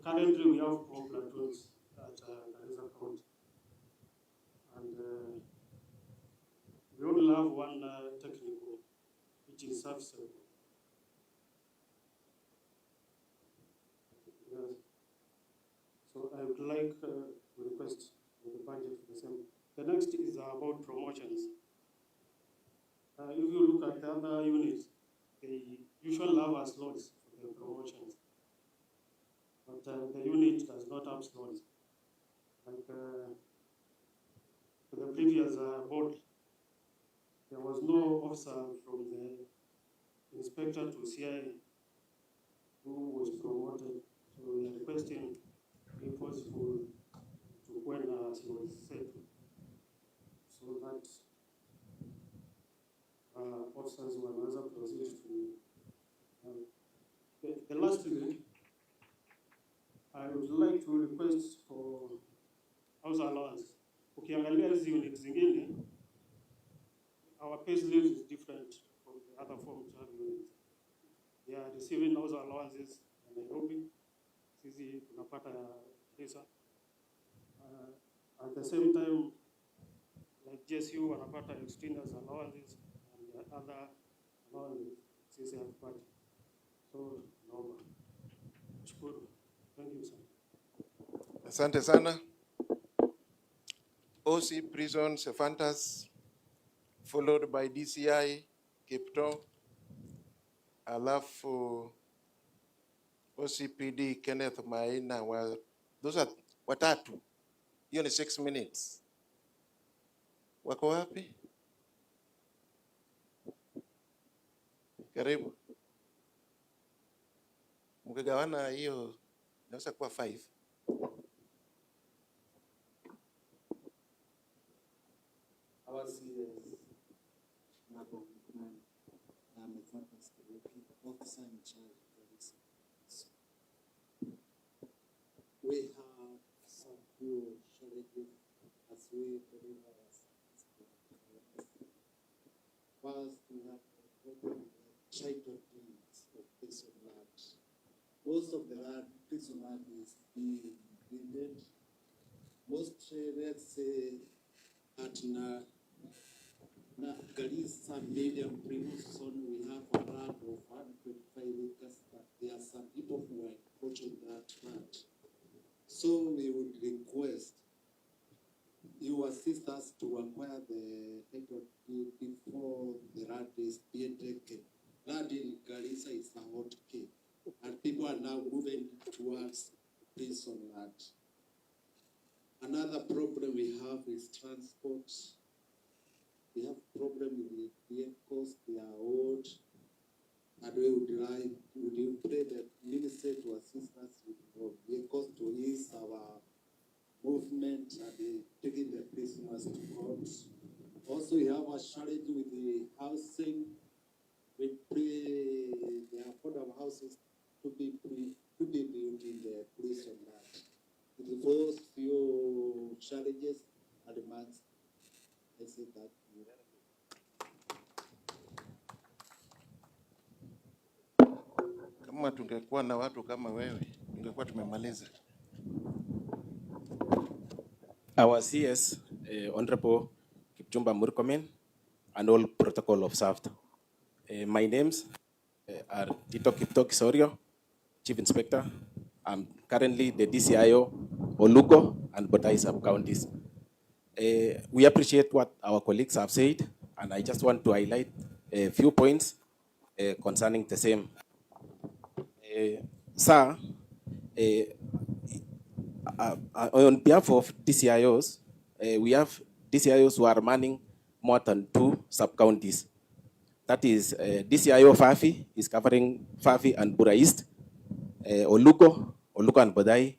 currently we have 4 platoons at Garrissa County. And we only have one technical, which is serviceable. Yes. So I would like to request the budget for the same. The next is about promotions. If you look at the other units, they usually have a slots for the promotions. But the unit does not have slots. Like for the previous board, there was no officer from the inspector to CIA who was promoted. So we are requesting, if possible, to when he was set, so that officers will also proceed to. The last thing, I would like to request for house allowance. Ukiangalia hizi units zingine, our pay slip is different from the other forms of units. They are receiving house allowances in Nairobi, sisi tunapata Garrissa. At the same time, like GSU wanapata extenders allowances and the other allowances sisi hatupati. So Noma. Shukuru. Thank you, sir. Asante sana. OC Prison Sefantas, followed by DCI Kipto, alafu OCPD Kenneth Maina. Those are watatu. Hiyo ni 6 minutes. Wako wapi? Karibu. Mkigawana hiyo inaweza kuwa 5. Our CS officer in charge of Garrissa. We have some few challenges as we deliver our service. First, we have the problem of title deeds of prison land. Most of the land, prison land is being deeded. Most, let's say, at Garrissa medium prison, we have a land of 125 acres, but there are some people who are approaching that land. So we would request you assist us to acquire the title deed before the land is being taken. Land in Garrissa is a hot cake, and people are now moving towards prison land. Another problem we have is transport. We have problem with the vehicles, they are old, and we would pray that ministry to assist us with vehicles to ease our movement and taking the prisoners to court. Also, we have a challenge with the housing. We pray the affordable houses to be built in the prison land. With those few challenges and demands, I say that. Kama tungekuwa na watu kama wewe, tungekuwa tumemaliza. Our CS, Honorable Kipchumba Murkomen, and all protocol observed. My names are Tito Kipto Kisorio, Chief Inspector. I'm currently the DCIO, Olugo and Botai sub-counties. We appreciate what our colleagues have said, and I just want to highlight a few points concerning the same. Sir, on behalf of DCIOs, we have DCIOs who are manning more than 2 sub-counties. That is DCIO Fafi is covering Fafi and Bura East, Olugo and Bodai.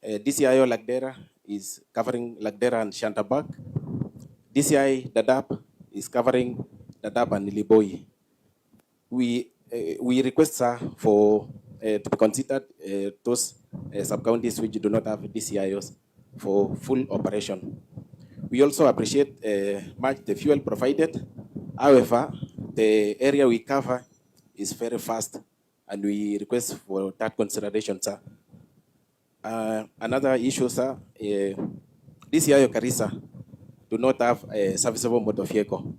DCIO Lagdera is covering Lagdera and Shantabak. DCI Dadaab is covering Dadaab and Niliboi. We request, sir, for to be considered those sub-counties which do not have DCIOs for full operation. We also appreciate much the fuel provided. However, the area we cover is very fast, and we request for that consideration, sir. Another issue, sir, this year Garissa do not have a serviceable motor vehicle.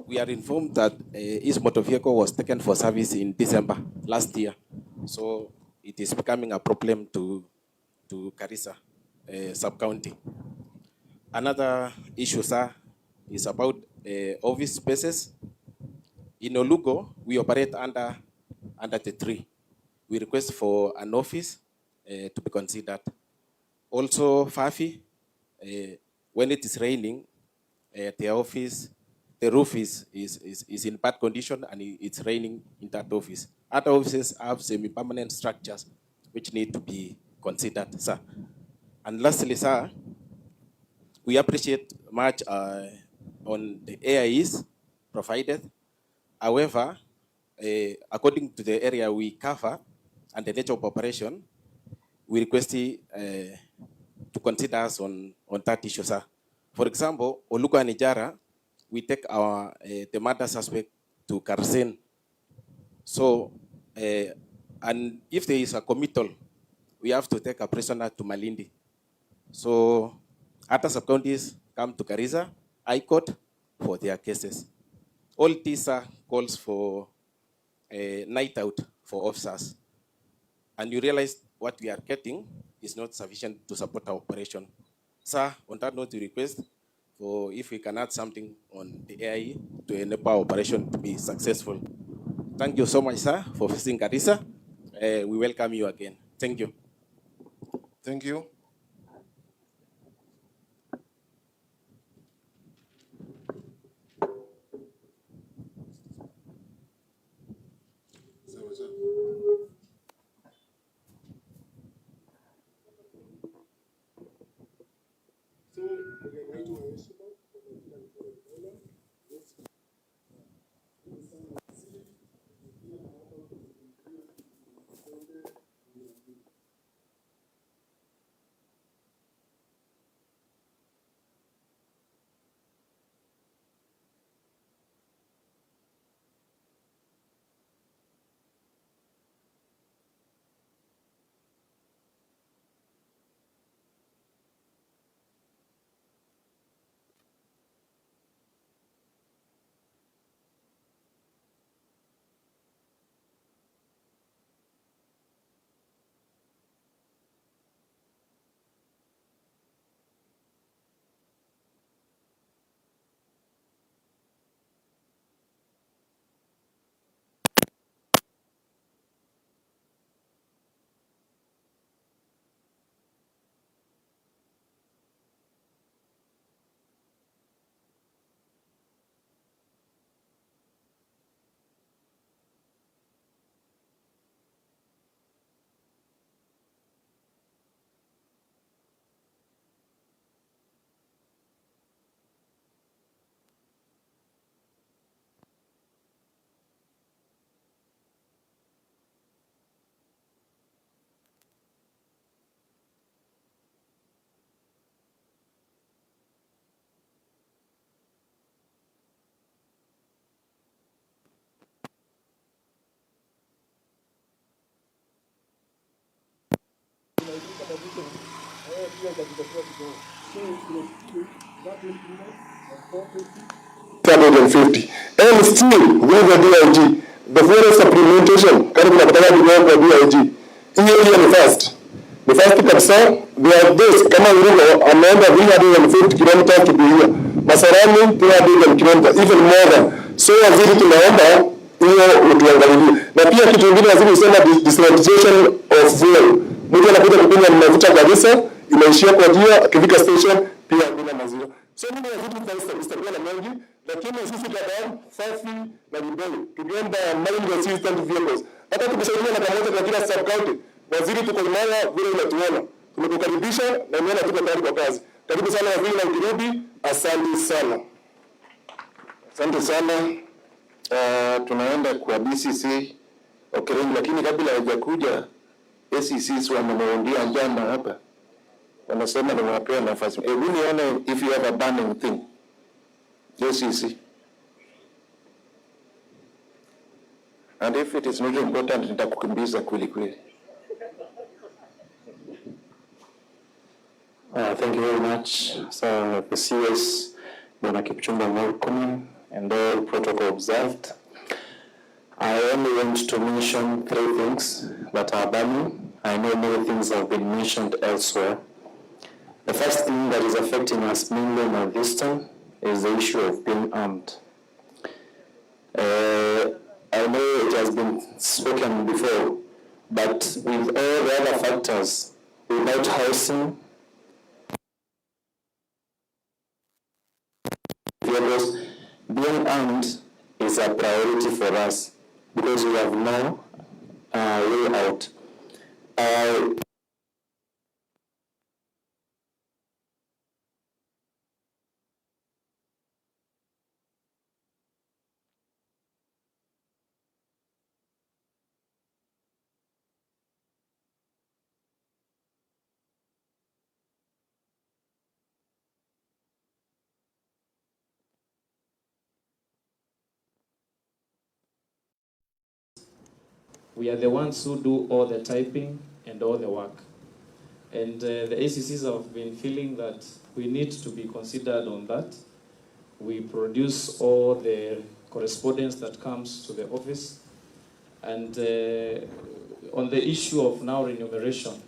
We are informed that his motor vehicle was taken for service in December last year. So it is becoming a problem to Garissa sub-county. Another issue, sir, is about office spaces. In Olugo, we operate under the tree. We request for an office to be considered. Also, Fafi, when it is raining, the office, the roof is in bad condition and it's raining in that office. Other offices have semi-permanent structures which need to be considered, sir. And lastly, sir, we appreciate much on the AIEs provided. However, according to the area we cover and the nature of operation, we request to consider us on that issue, sir. For example, Olugo and Ijara, we take our the murder suspect to Karsen. So, and if there is a committal, we have to take a prisoner to Malindi. So, other sub-counties come to Garissa, High Court for their cases. All these calls for a night out for officers. And you realize what we are getting is not sufficient to support our operation. Sir, on that note, we request for if we can add something on the AI to enable our operation to be successful. Thank you so much, sir, for visiting Garissa. We welcome you again. Thank you. Thank you. And still with the DIG, the forest supplementation karibu napataka kidogo kwa DIG. Hiyo ni first. The first kabisa, we are this kama Ruto ameenda 350 kilometers to be here. Masarani 300 kilometers, even more than. So waziri tunaomba hiyo utuangalilie. Na pia kitu kingine waziri usema decentralization of fuel. Mtu anakuja kukunywa mafuta Garissa, inaishia kwa jia, akifika station pia hakuna maziwa. So mimi waziri tutakuwa na mengi, lakini sisi kadhaa Fafi na Ruto tukiomba mining assistant vehicles. Hata tukisaidia na pamoja kwa kila sub county, waziri tuko imara vile unatuona. Tumekukaribisha na umeona tuko tayari kwa kazi. Karibu sana waziri na ukirudi, asante sana. Asante sana. Tunaenda kwa BCC Okerengi, lakini kabla hajakuja ACCs wamemwambia jana hapa. Wanasema ni wapea nafasi. Hebu nione if you have a burning thing. ACC. And if it is not important, nitakukimbiza kweli kweli. Thank you very much, Sir the CS, Bwana Kipchumba Murkomen, and all protocol observed. I only want to mention 3 things that are burning. I know many things have been mentioned elsewhere. The first thing that is affecting us mainly in Northeastern is the issue of being armed. I know it has been spoken before, but with all the other factors, without housing, being armed is a priority for us because we have no way out. We are the ones who do all the typing and all the work. And the ACCs have been feeling that we need to be considered on that. We produce all the correspondence that comes to the office. And on the issue of now remuneration,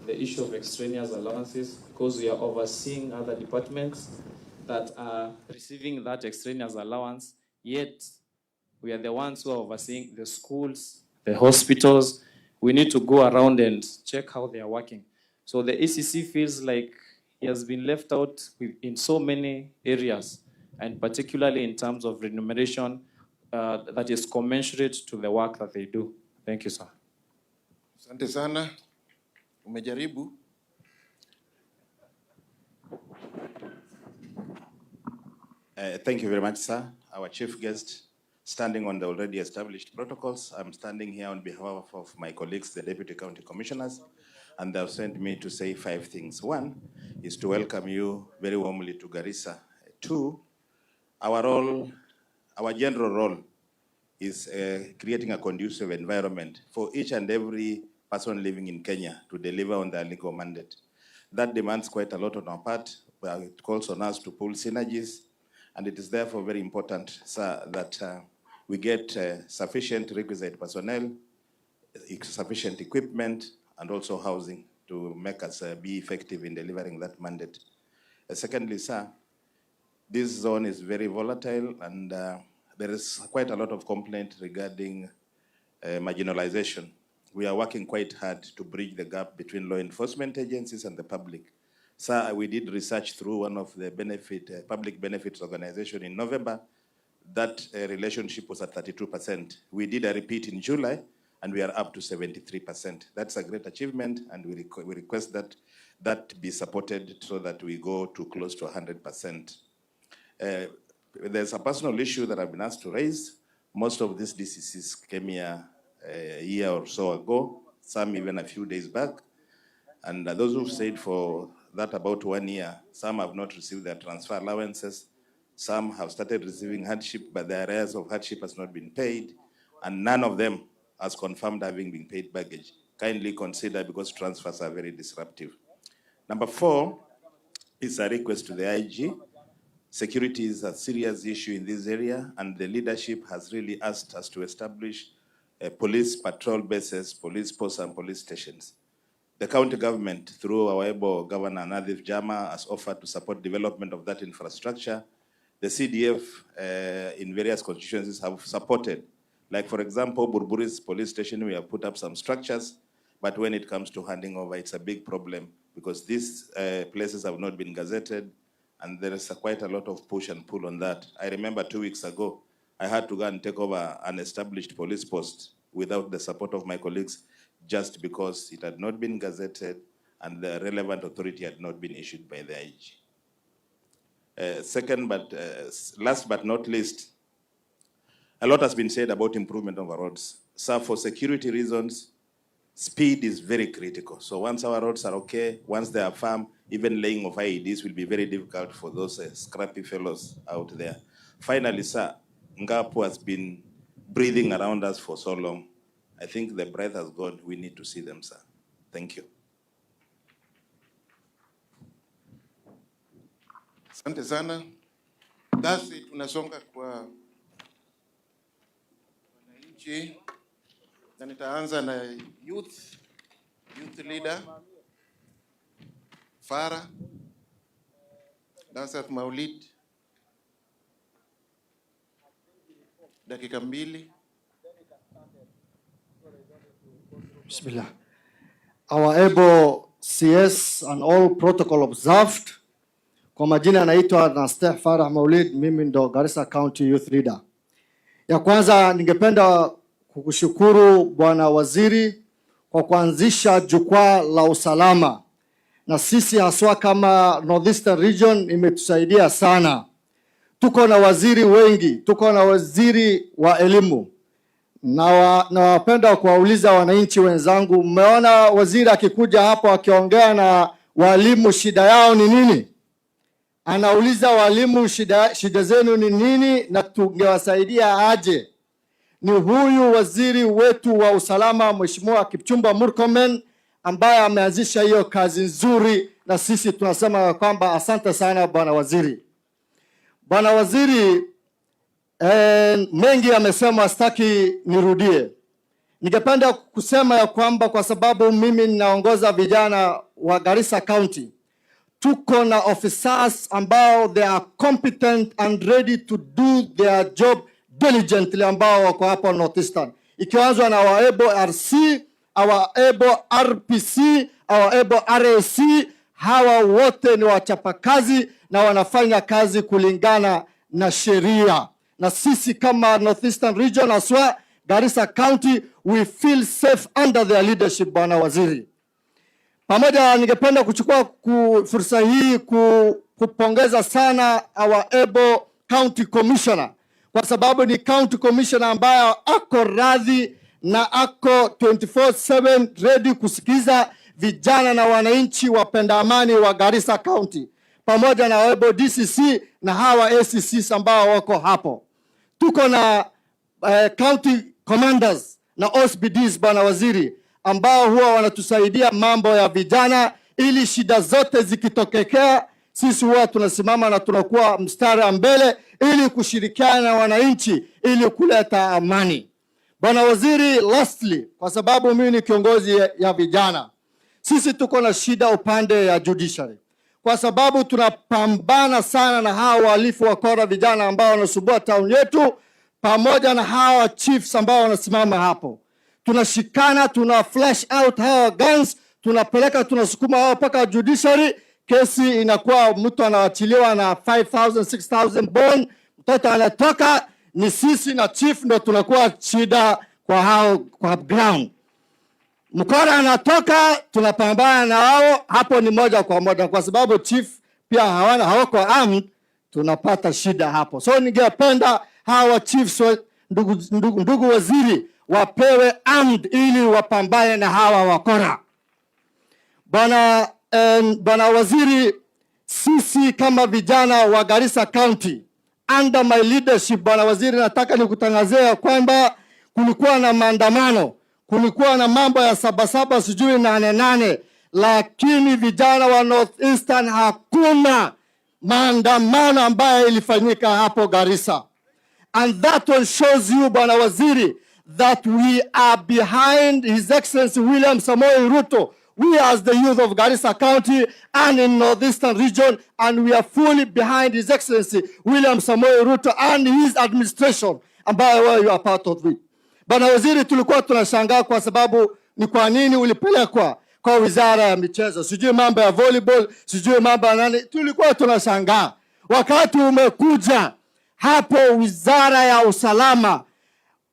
the issue of extraneous allowances, because we are overseeing other departments that are receiving that extraneous allowance, yet we are the ones who are overseeing the schools, the hospitals. We need to go around and check how they are working. So the ACC feels like he has been left out in so many areas, and particularly in terms of remuneration that is commensurate to the work that they do. Thank you, sir. Asante sana. Umejaribu. Thank you very much, sir. Our chief guest, standing on the already established protocols, I'm standing here on behalf of my colleagues, the deputy county commissioners, and they've sent me to say 5 things. 1 is to welcome you very warmly to Garrissa. 2, our general role is creating a conducive environment for each and every person living in Kenya to deliver on their legal mandate. That demands quite a lot on our part, but it calls on us to pull synergies, and it is therefore very important, sir, that we get sufficient requisite personnel, sufficient equipment, and also housing to make us be effective in delivering that mandate. Secondly, sir, this zone is very volatile, and there is quite a lot of complaint regarding marginalization. We are working quite hard to bridge the gap between law enforcement agencies and the public. Sir, we did research through one of the public benefits organization in November. That relationship was at 32%. We did a repeat in July, and we are up to 73%. That's a great achievement, and we request that that be supported so that we go to close to 100%. There's a personal issue that I've been asked to raise. Most of these DCCs came here a year or so ago, some even a few days back. And those who've stayed for that about 1 year, some have not received their transfer allowances. Some have started receiving hardship, but the arrears of hardship has not been paid. And none of them has confirmed having been paid baggage. Kindly consider, because transfers are very disruptive. Number 4 is a request to the IG. Security is a serious issue in this area, and the leadership has really asked us to establish police patrol bases, police posts, and police stations. The county government, through our able Governor Nadif Jama, has offered to support development of that infrastructure. The CDF in various constituencies have supported. Like, for example, Burburis police station, we have put up some structures, but when it comes to handing over, it's a big problem because these places have not been gazetted, and there is quite a lot of push and pull on that. I remember 2 weeks ago, I had to go and take over an established police post without the support of my colleagues, just because it had not been gazetted and the relevant authority had not been issued by the IG. Last but not least, a lot has been said about improvement of our roads. So for security reasons, speed is very critical. So once our roads are okay, once they are firm, even laying of IEDs will be very difficult for those scrappy fellows out there. Finally, sir, Ngapu has been breathing around us for so long. I think the breath has gone. We need to see them, sir. Thank you. Asante sana. Basi tunasonga kwa wananchi na nitaanza na youth leader Farah Dansat Maulid, dakika 2. Bismillah. Our able CS and all protocol observed. Kwa majina anaitwa Nasteh Farah Maulid, mimi ndo Garissa County Youth Leader. Ya kwanza ningependa kukushukuru Bwana Waziri kwa kuanzisha jukwaa la usalama. Na sisi haswa kama Northeastern Region imetusaidia sana. Tuko na waziri wengi, tuko na waziri wa elimu. Na wapenda kuwauliza wananchi wenzangu, mmeona waziri akikuja hapo akiongea na walimu shida yao ni nini? Anauliza walimu shida zenu ni nini na tungewasaidia aje. Ni huyu waziri wetu wa usalama Mheshimiwa Kipchumba Murkomen ambaye ameanzisha hiyo kazi nzuri, na sisi tunasema kwamba asante sana Bwana Waziri. Bwana Waziri, mengi amesema, sitaki nirudie. Ningependa kusema ya kwamba kwa sababu mimi ninaongoza vijana wa Garissa County, tuko na officers ambao they are competent and ready to do their job diligently, ambao wako hapa Northeastern. Ikianzwa na our able RC, our able RPC, our able RAC, hawa wote ni wachapakazi na wanafanya kazi kulingana na sheria. Na sisi kama Northeastern Region aswa Garissa County, we feel safe under their leadership, Bwana Waziri. Pamoja ningependa kuchukua fursa hii kupongeza sana our able county commissioner, kwa sababu ni county commissioner ambaye ako radhi na ako 24/7 ready kusikiza vijana na wananchi wapenda amani wa Garissa County, pamoja na able DCC na hawa ACCs ambao wako hapo. Tuko na county commanders na OSBDs, Bwana Waziri, ambao huwa wanatusaidia mambo ya vijana, ili shida zote zikitokea sisi huwa tunasimama na tunakuwa mstari mbele ili kushirikiana na wananchi ili kuleta amani. Bwana Waziri, lastly, kwa sababu mimi ni kiongozi ya vijana, sisi tuko na shida upande ya judiciary, kwa sababu tunapambana sana na hawa wahalifu wakora vijana ambao wanasumbua town yetu, pamoja na hawa chiefs ambao wanasimama hapo. Tunashikana, tuna flash out hawa guns, tunapeleka, tunasukuma hao paka judiciary. Kesi inakuwa mtu anawachiliwa na 5,000 6,000 bond, mtoto anatoka, ni sisi na chief ndo tunakuwa shida kwa hao kwa ground. Mkora anatoka, tunapambana na hao, hapo ni moja kwa moja, kwa sababu chief pia hawako armed, tunapata shida hapo. So ningependa hawa chiefs, ndugu waziri, wapewe armed ili wapambane na hawa wakora. Bwana Waziri, sisi kama vijana wa Garissa County under my leadership, Bwana Waziri, nataka nikutangazia kwamba kulikuwa na maandamano, kulikuwa na mambo ya 77 sijui 88, lakini vijana wa Northeastern hakuna maandamano ambayo ilifanyika hapo Garissa. And that one shows you, Bwana Waziri, that we are behind His Excellency William Samoei Ruto. We as the youth of Garissa County and in Northeastern Region, and we are fully behind His Excellency William Samoei Ruto and his administration, ambayo you are part of it. Bwana Waziri, tulikuwa tunashangaa kwa sababu ni kwa nini ulipelekwa kwa wizara ya michezo, sijui mambo ya volleyball, sijui mambo ya nani, tulikuwa tunashangaa. Wakati umekuja hapo wizara ya usalama,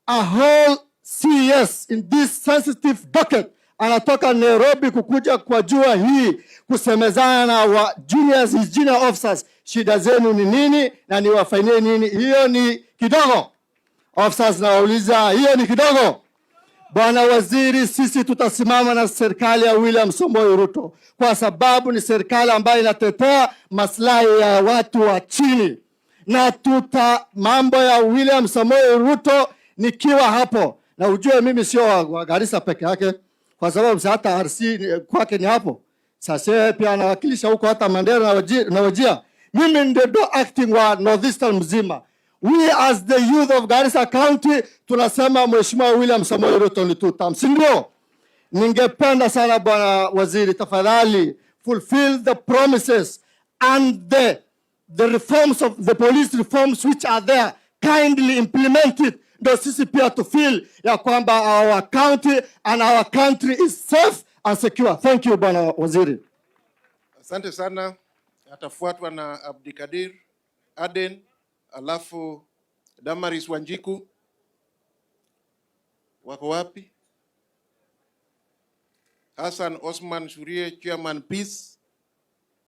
a whole CS in this sensitive docket anatoka Nairobi kukuja kwa jua hii kusemezana na wa juniors, his junior officers, shida zenu ni nini na niwafanyie nini. Hiyo ni kidogo? Officers nawauliza, hiyo ni kidogo? Bwana Waziri, sisi tutasimama na serikali ya William Samoei Ruto kwa sababu ni serikali ambayo inatetea maslahi ya watu wa chini, na mambo ya William Samoei Ruto nikiwa hapo. Na ujue mimi sio wa Garissa peke yake, kwa sababu hata RC kwake ni hapo. Sasa pia anawakilisha huko hata Mandera na Wajir. Mimi ndio acting wa Northeastern mzima. We as the youth of Garissa County tunasema Mheshimiwa William Samoei Ruto ni Tutam, si ndio? Ningependa sana Bwana Waziri, tafadhali fulfill the promises and the reforms of the police reforms which are there, kindly implement it. Ndio sisi pia to feel ya kwamba our county and our country is safe and secure. Thank you Bwana Waziri. Asante sana. Atafuatwa na Abdikadir Aden, alafu Damaris Wanjiku. Wako wapi? Hassan Osman Shurie, Chairman Peace.